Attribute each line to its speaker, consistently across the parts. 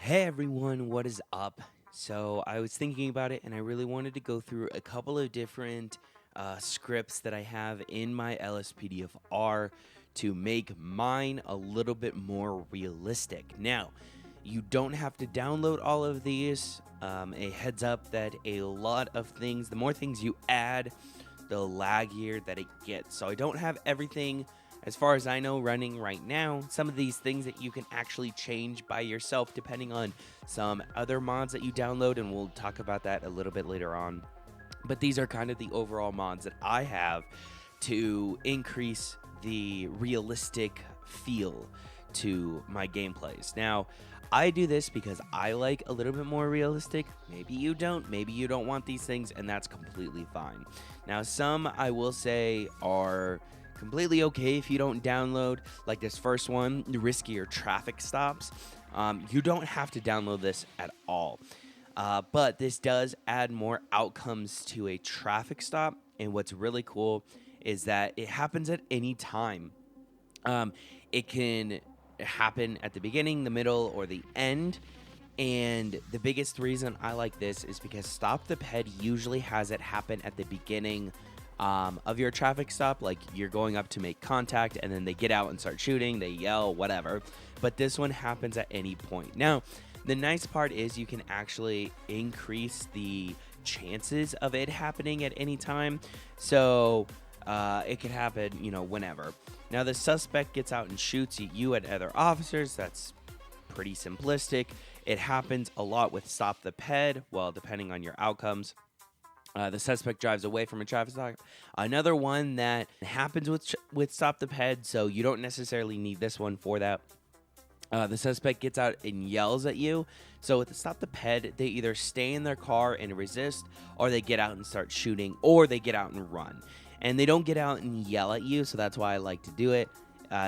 Speaker 1: Hey everyone, what is up? So I was thinking about it and I really wanted to go through a couple of different scripts that I have in my LSPDFR to make mine a little bit more realistic. Now, you don't have to download all of these. A heads up that a lot of things, the more things you add, the laggier that it gets. So I don't have everything, as far as I know, running right now. Some of these things that you can actually change by yourself depending on some other mods that you download, and we'll talk about that a little bit later on. But these are kind of the overall mods that I have to increase the realistic feel to my gameplays. Now, I do this because I like a little bit more realistic. Maybe you don't. Maybe you don't want these things, and that's completely fine. Now, some I will say are completely okay if you don't download, like this first one, the riskier traffic stops. You don't have to download this at all. But this does add more outcomes to a traffic stop. And what's really cool is that it happens at any time. It can happen at the beginning, the middle, or the end. And the biggest reason I like this is because Stop the Ped usually has it happen at the beginning of your traffic stop. Like you're going up to make contact and then they get out and start shooting, they yell, whatever. But this one happens at any point. Now, the nice part is you can actually increase the chances of it happening at any time. So it could happen, whenever. Now, the suspect gets out and shoots at you and other officers. That's pretty simplistic. It happens a lot with Stop the Ped, well, depending on your outcomes. The suspect drives away from a traffic stop. Another one that happens with Stop the Ped, so you don't necessarily need this one for that. The suspect gets out and yells at you. So with the Stop the Ped, they either stay in their car and resist, or they get out and start shooting, or they get out and run. And they don't get out and yell at you, so that's why I like to do it.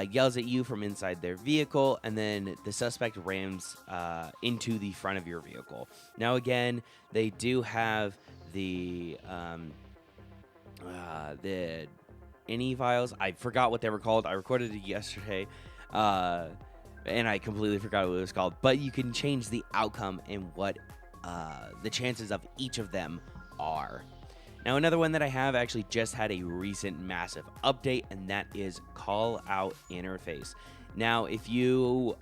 Speaker 1: Yells at you from inside their vehicle, and then the suspect rams into the front of your vehicle. Now, again, they do have the INI files. I forgot what they were called. I recorded it yesterday, and I completely forgot what it was called. But you can change the outcome and what the chances of each of them are. Now, another one that I have actually just had a recent massive update, and that is Callout interface. Now, if you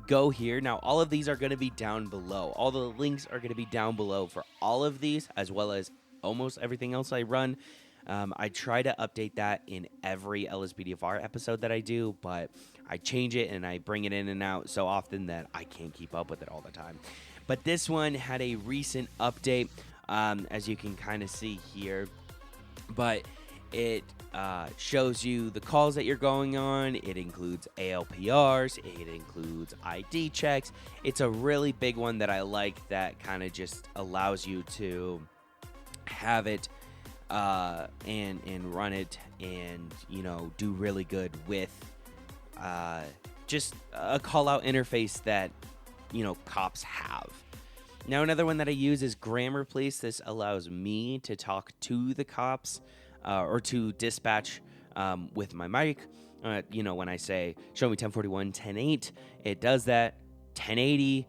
Speaker 1: go here, now all of these are going to be down below. All the links are going to be down below for all of these, as well as almost everything else I run. I try to update that in every LSPDFR episode that I do, but I change it and I bring it in and out so often that I can't keep up with it all the time. But this one had a recent update. As you can kind of see here, but it shows you the calls that you're going on. It includes ALPRs, it includes ID checks. It's a really big one that I like, that kind of just allows you to have it and run it and do really good with just a call out interface that cops have. Now, another one that I use is Grammar Police. This allows me to talk to the cops or to dispatch with my mic. When I say, show me 1041, 10.8, it does that. 1080,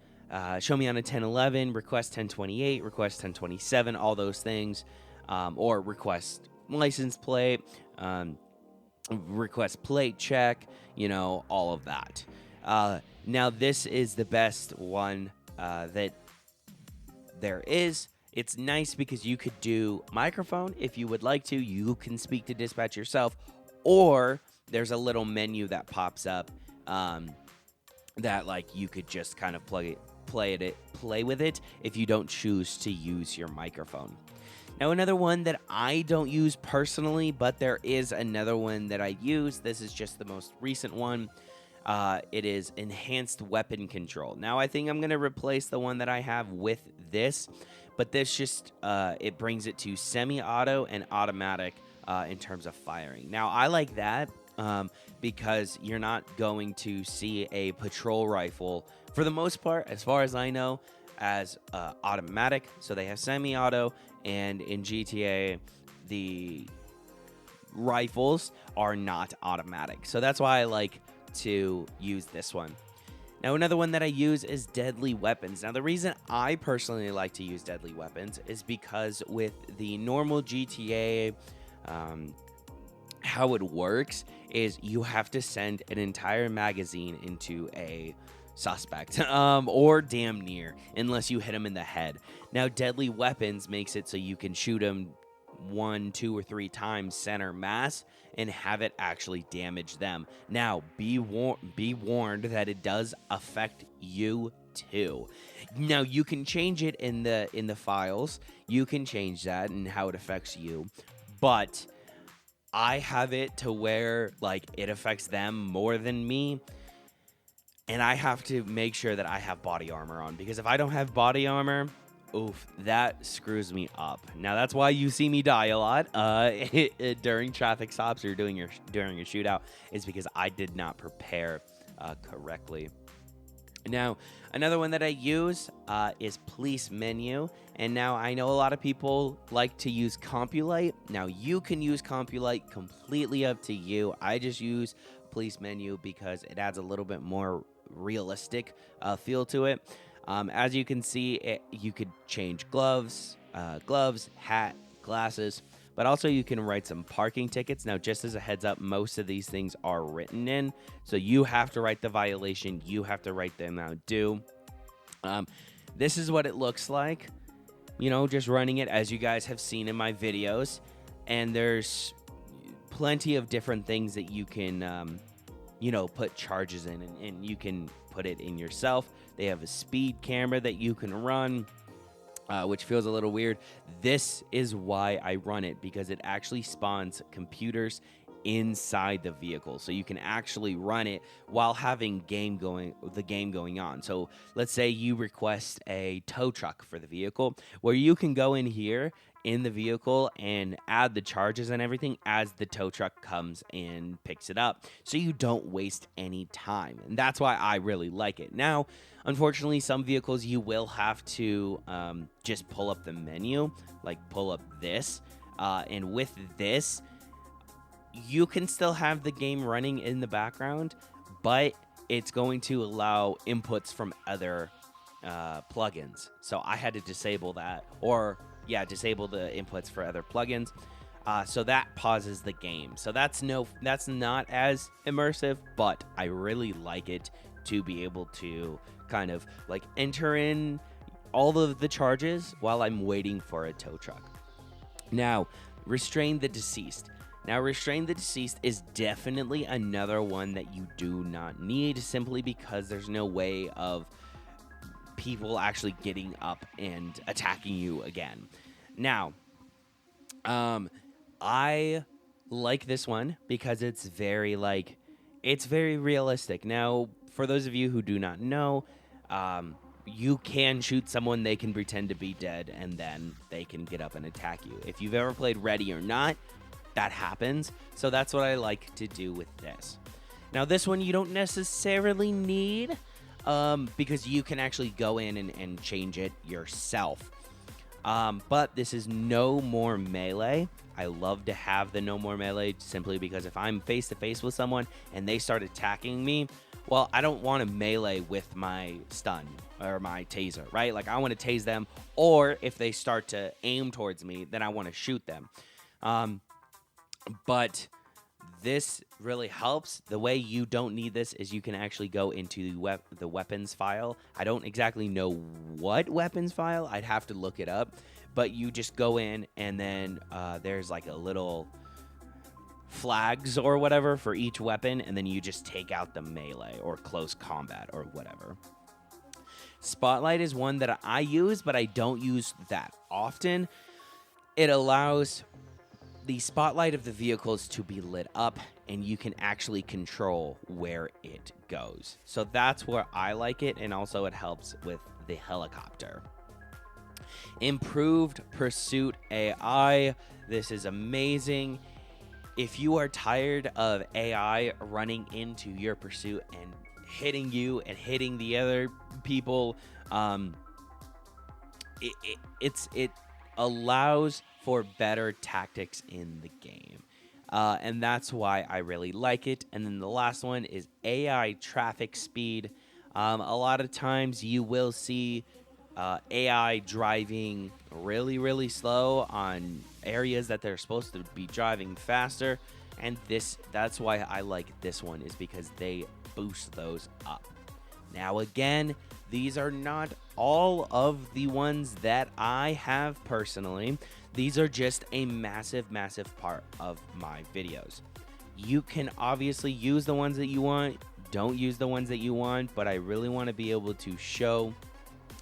Speaker 1: show me on a 1011, request 1028, request 1027, all those things. Or request license plate, request plate check, all of that. Now, this is the best one that there is. It's nice because you could do microphone if you would like to. You can speak to dispatch yourself, or there's a little menu that pops up that like you could just kind of play with it if you don't choose to use your microphone. Now, another one that I don't use personally, but there is another one that I use. This is just the most recent one. It is Enhanced Weapon Control. Now, I think I'm going to replace the one that I have with this, but this just, it brings it to semi-auto and automatic in terms of firing. Now, I like that because you're not going to see a patrol rifle, for the most part, as far as I know, as automatic. So they have semi-auto, and in GTA, the rifles are not automatic. So that's why I like to use this one. Now, another one that I use is deadly weapons. Now, the reason I personally like to use deadly weapons is because with the normal GTA, how it works is you have to send an entire magazine into a suspect, or damn near, unless you hit him in the head. Now, deadly weapons makes it so you can shoot him 1, 2, or 3 times center mass and have it actually damage them. Now, be warned that it does affect you too. Now, you can change it in the files. You can change that and how it affects you, but I have it to where like it affects them more than me. And I have to make sure that I have body armor on, because if I don't have body armor, oof, that screws me up. Now, that's why you see me die a lot during traffic stops or during a shootout, is because I did not prepare correctly. Now, another one that I use is police menu. And now I know a lot of people like to use Compulite. Now, you can use Compulite, completely up to you. I just use police menu because it adds a little bit more realistic feel to it. As you can see, you could change gloves, hat, glasses, but also you can write some parking tickets. Now, just as a heads up, most of these things are written in, so you have to write the violation, you have to write the amount due. This is what it looks like, just running it as you guys have seen in my videos, and there's plenty of different things that you can put charges in, and you can put it in yourself. They have a speed camera that you can run, which feels a little weird. This is why I run it, because it actually spawns computers inside the vehicle, so you can actually run it while having the game going on. So let's say you request a tow truck for the vehicle, where you can go in here in the vehicle and add the charges and everything as the tow truck comes and picks it up, so you don't waste any time. And that's why I really like it. Now, unfortunately, some vehicles you will have to just pull up the menu, like pull up this, and with this you can still have the game running in the background, but it's going to allow inputs from other plugins. So I had to disable that, or disable the inputs for other plugins. So that pauses the game. So that's not as immersive, but I really like it to be able to kind of like enter in all of the charges while I'm waiting for a tow truck. Now, restrain the deceased. Now, restrain the deceased is definitely another one that you do not need, simply because there's no way of people actually getting up and attacking you again. Now, I like this one because it's very realistic. Now, for those of you who do not know, you can shoot someone, they can pretend to be dead, and then they can get up and attack you. If you've ever played Ready or Not, that happens. So that's what I like to do with this. Now, this one you don't necessarily need, because you can actually go in and change it yourself. But this is no more melee. I love to have the no more melee, simply because if I'm face to face with someone and they start attacking me, well, I don't want to melee with my stun or my taser, right? Like, I want to tase them, or if they start to aim towards me, then I want to shoot them. But this really helps. The way you don't need this is you can actually go into the weapons file. I don't exactly know what weapons file. I'd have to look it up. But you just go in, and then there's like a little flags or whatever for each weapon, and then you just take out the melee or close combat or whatever. Spotlight is one that I use, but I don't use that often. It allows the spotlight of the vehicles to be lit up, and you can actually control where it goes. So that's where I like it, and also it helps with the helicopter. Improved Pursuit AI. This is amazing. If you are tired of AI running into your pursuit and hitting you and hitting the other people, it allows for better tactics in the game. And that's why I really like it. And then the last one is AI traffic speed. A lot of times you will see AI driving really, really slow on areas that they're supposed to be driving faster. And that's why I like this one, is because they boost those up. Now, again, these are not all of the ones that I have personally. These are just a massive, massive part of my videos. You can obviously use the ones that you want, don't use the ones that you want, but I really want to be able to show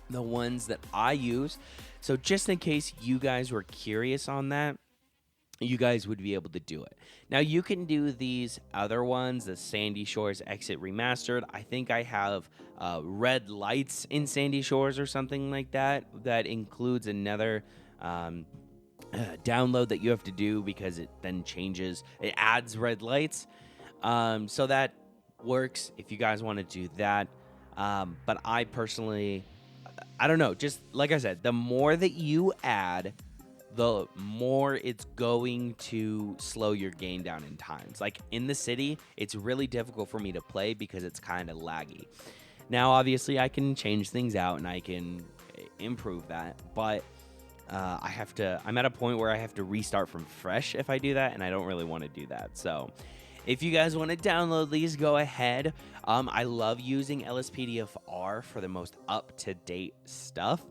Speaker 1: the ones that I use. So just in case you guys were curious on that, you guys would be able to do it. Now, you can do these other ones, the Sandy Shores Exit Remastered. I think I have red lights in Sandy Shores or something like that. That includes another download that you have to do, because it then changes, it adds red lights. So that works if you guys want to do that. But I personally, I don't know, just like I said, the more that you add, the more it's going to slow your game down in times. Like in the city, it's really difficult for me to play because it's kind of laggy. Now, obviously, I can change things out and I can improve that, but I'm at a point where I have to restart from fresh if I do that, and I don't really want to do that. So if you guys want to download these, go ahead. I love using LSPDFR for the most up-to-date stuff.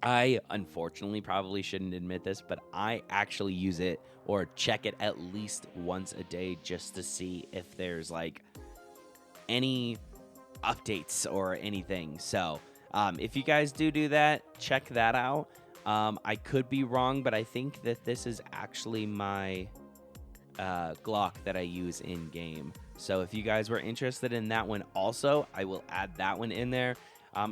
Speaker 1: I unfortunately probably shouldn't admit this, but I actually use it or check it at least once a day just to see if there's like any updates or anything. So if you guys do that, check that out. I could be wrong, but I think that this is actually my Glock that I use in game. So if you guys were interested in that one also, I will add that one in there.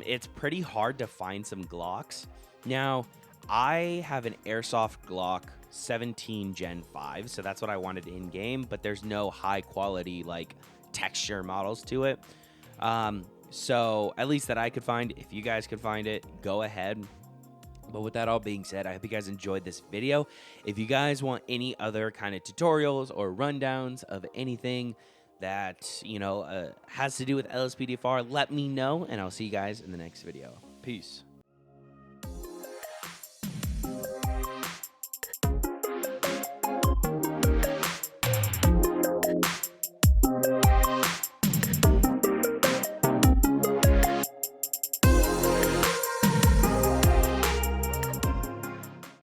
Speaker 1: It's pretty hard to find some Glocks. Now, I have an Airsoft Glock 17 Gen 5, so that's what I wanted in game, but there's no high quality like texture models to it. So at least that I could find. If you guys could find it, go ahead. But with that all being said, I hope you guys enjoyed this video. If you guys want any other kind of tutorials or rundowns of anything that, has to do with LSPDFR, let me know, and I'll see you guys in the next video. Peace.